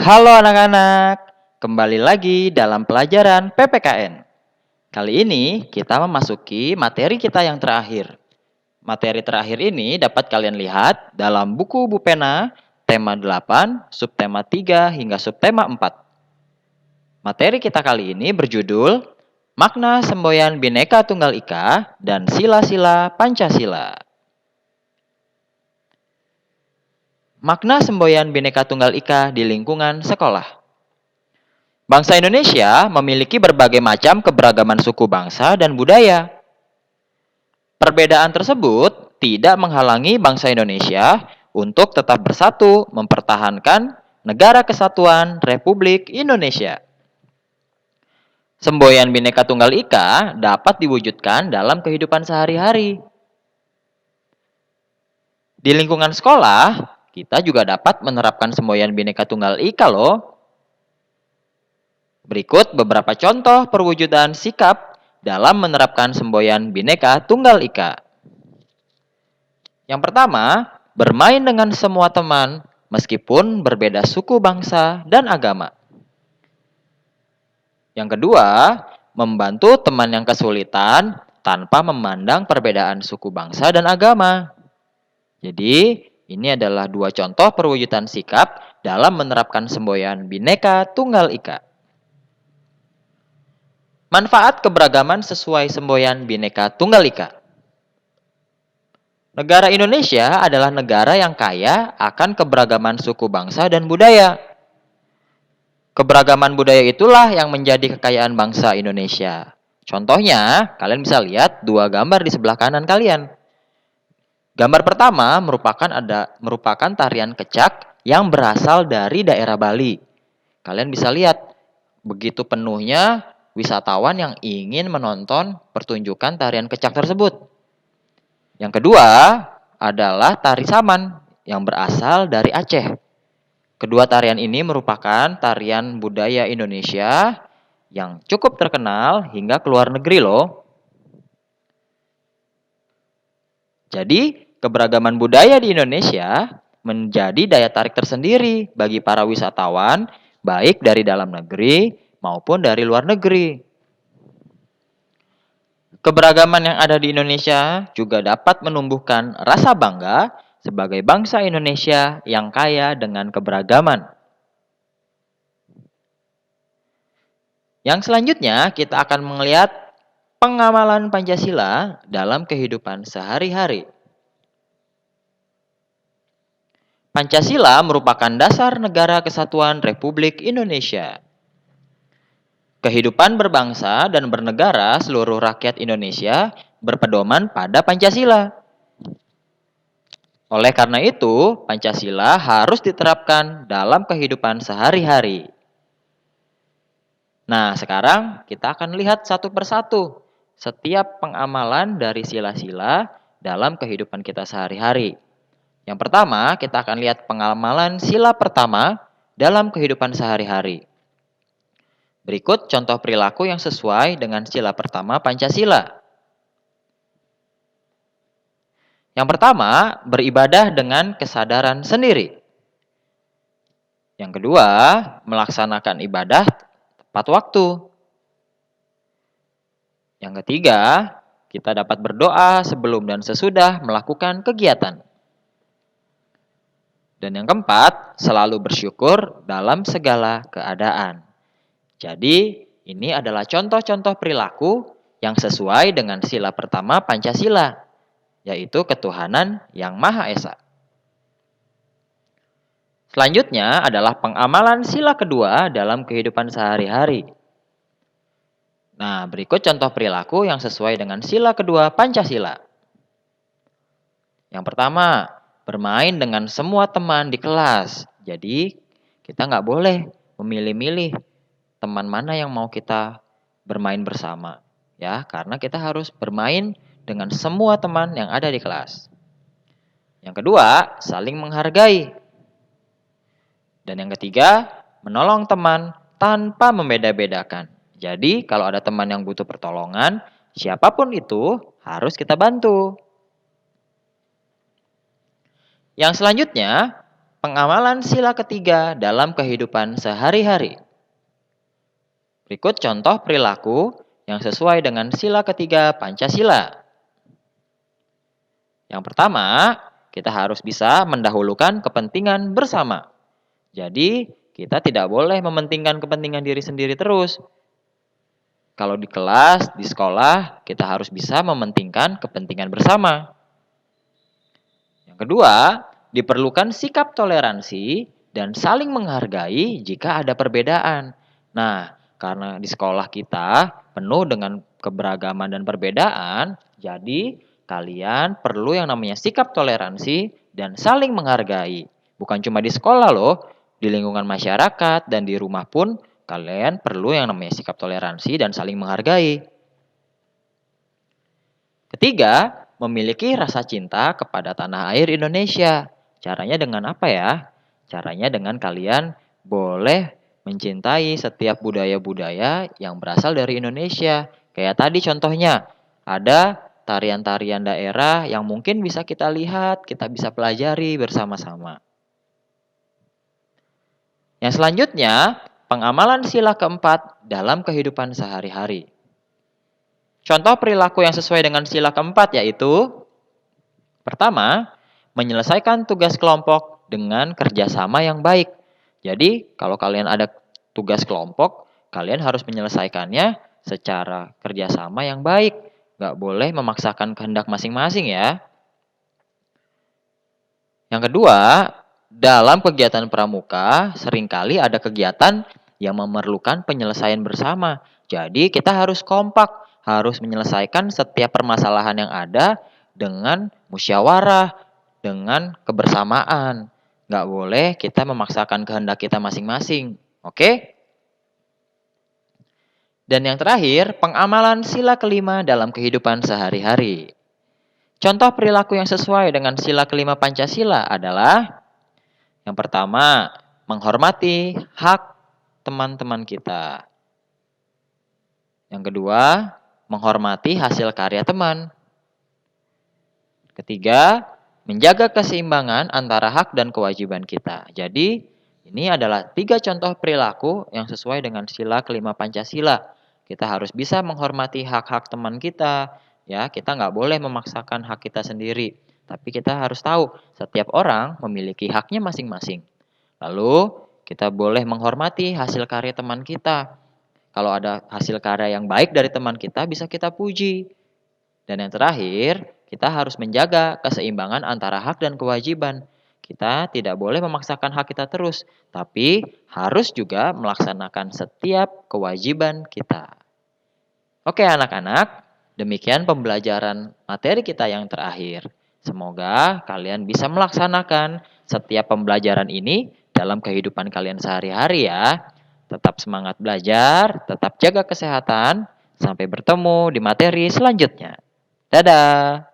Halo anak-anak, kembali lagi dalam pelajaran PPKN. Kali ini kita memasuki materi kita yang terakhir. Materi terakhir ini dapat kalian lihat dalam buku Bupena, tema 8, subtema 3 hingga subtema 4. Materi kita kali ini berjudul Makna Semboyan Bhinneka Tunggal Ika dan Sila-sila Pancasila. Makna semboyan Bhinneka Tunggal Ika di lingkungan sekolah. Bangsa Indonesia memiliki berbagai macam keberagaman suku bangsa dan budaya. Perbedaan tersebut tidak menghalangi bangsa Indonesia untuk tetap bersatu mempertahankan Negara Kesatuan Republik Indonesia. Semboyan Bhinneka Tunggal Ika dapat diwujudkan dalam kehidupan sehari-hari. Di lingkungan sekolah, kita juga dapat menerapkan semboyan Bhinneka Tunggal Ika loh. Berikut beberapa contoh perwujudan sikap dalam menerapkan semboyan Bhinneka Tunggal Ika. Yang pertama, bermain dengan semua teman meskipun berbeda suku bangsa dan agama. Yang kedua, membantu teman yang kesulitan tanpa memandang perbedaan suku bangsa dan agama. Jadi, ini adalah dua contoh perwujudan sikap dalam menerapkan semboyan Bhinneka Tunggal Ika. Manfaat keberagaman sesuai semboyan Bhinneka Tunggal Ika. Negara Indonesia adalah negara yang kaya akan keberagaman suku bangsa dan budaya. Keberagaman budaya itulah yang menjadi kekayaan bangsa Indonesia. Contohnya, kalian bisa lihat dua gambar di sebelah kanan kalian. Gambar pertama merupakan tarian kecak yang berasal dari daerah Bali. Kalian bisa lihat begitu penuhnya wisatawan yang ingin menonton pertunjukan tarian kecak tersebut. Yang kedua adalah tari saman yang berasal dari Aceh. Kedua tarian ini merupakan tarian budaya Indonesia yang cukup terkenal hingga ke luar negeri loh. Jadi, keberagaman budaya di Indonesia menjadi daya tarik tersendiri bagi para wisatawan, baik dari dalam negeri maupun dari luar negeri. Keberagaman yang ada di Indonesia juga dapat menumbuhkan rasa bangga sebagai bangsa Indonesia yang kaya dengan keberagaman. Yang selanjutnya, kita akan melihat pengamalan Pancasila dalam kehidupan sehari-hari. Pancasila merupakan dasar Negara Kesatuan Republik Indonesia. Kehidupan berbangsa dan bernegara seluruh rakyat Indonesia berpedoman pada Pancasila. Oleh karena itu, Pancasila harus diterapkan dalam kehidupan sehari-hari. Nah, sekarang kita akan lihat satu persatu setiap pengamalan dari sila-sila dalam kehidupan kita sehari-hari. Yang pertama, kita akan lihat pengamalan sila pertama dalam kehidupan sehari-hari. Berikut contoh perilaku yang sesuai dengan sila pertama Pancasila. Yang pertama, beribadah dengan kesadaran sendiri. Yang kedua, melaksanakan ibadah tepat waktu. Yang ketiga, kita dapat berdoa sebelum dan sesudah melakukan kegiatan. Dan yang keempat, selalu bersyukur dalam segala keadaan. Jadi, ini adalah contoh-contoh perilaku yang sesuai dengan sila pertama Pancasila, yaitu ketuhanan yang Maha Esa. Selanjutnya adalah pengamalan sila kedua dalam kehidupan sehari-hari. Nah, berikut contoh perilaku yang sesuai dengan sila kedua Pancasila. Yang pertama, bermain dengan semua teman di kelas. Jadi, kita nggak boleh memilih-milih teman mana yang mau kita bermain bersama. Ya, karena kita harus bermain dengan semua teman yang ada di kelas. Yang kedua, saling menghargai. Dan yang ketiga, menolong teman tanpa membeda-bedakan. Jadi, kalau ada teman yang butuh pertolongan, siapapun itu harus kita bantu. Yang selanjutnya, Pengamalan sila ketiga dalam kehidupan sehari-hari. Berikut contoh perilaku yang sesuai dengan sila ketiga Pancasila. Yang pertama, kita harus bisa mendahulukan kepentingan bersama. Jadi, kita tidak boleh mementingkan kepentingan diri sendiri terus. Kalau di kelas, di sekolah, kita harus bisa mementingkan kepentingan bersama. Yang kedua, diperlukan sikap toleransi dan saling menghargai jika ada perbedaan. Nah, karena di sekolah kita penuh dengan keberagaman dan perbedaan, jadi kalian perlu yang namanya sikap toleransi dan saling menghargai. Bukan cuma di sekolah loh, di lingkungan masyarakat dan di rumah pun kalian perlu yang namanya sikap toleransi dan saling menghargai. Ketiga, memiliki rasa cinta kepada tanah air Indonesia. Caranya dengan apa ya? Caranya dengan kalian boleh mencintai setiap budaya-budaya yang berasal dari Indonesia. Kayak tadi contohnya, ada tarian-tarian daerah yang mungkin bisa kita lihat, kita bisa pelajari bersama-sama. Yang selanjutnya, pengamalan sila keempat dalam kehidupan sehari-hari. Contoh perilaku yang sesuai dengan sila keempat yaitu pertama, menyelesaikan tugas kelompok dengan kerjasama yang baik. Jadi, kalau kalian ada tugas kelompok, kalian harus menyelesaikannya secara kerjasama yang baik. Nggak boleh memaksakan kehendak masing-masing ya. Yang kedua, dalam kegiatan pramuka, seringkali ada kegiatan yang memerlukan penyelesaian bersama. Jadi, kita harus kompak, harus menyelesaikan setiap permasalahan yang ada dengan musyawarah, dengan kebersamaan. Nggak boleh kita memaksakan kehendak kita masing-masing. Oke? Dan yang terakhir, pengamalan sila kelima dalam kehidupan sehari-hari. Contoh perilaku yang sesuai dengan sila kelima Pancasila adalah yang pertama, menghormati hak teman-teman kita. Yang kedua, menghormati hasil karya teman. Ketiga, menjaga keseimbangan antara hak dan kewajiban kita. Jadi, ini adalah 3 contoh perilaku yang sesuai dengan sila kelima Pancasila. Kita harus bisa menghormati hak-hak teman kita. Ya, kita nggak boleh memaksakan hak kita sendiri. Tapi kita harus tahu, setiap orang memiliki haknya masing-masing. Lalu, kita boleh menghormati hasil karya teman kita. Kalau ada hasil karya yang baik dari teman kita, bisa kita puji. Dan yang terakhir, kita harus menjaga keseimbangan antara hak dan kewajiban. Kita tidak boleh memaksakan hak kita terus, tapi harus juga melaksanakan setiap kewajiban kita. Oke anak-anak, demikian pembelajaran materi kita yang terakhir. Semoga kalian bisa melaksanakan setiap pembelajaran ini dalam kehidupan kalian sehari-hari ya. Tetap semangat belajar, tetap jaga kesehatan. Sampai bertemu di materi selanjutnya. Dadah!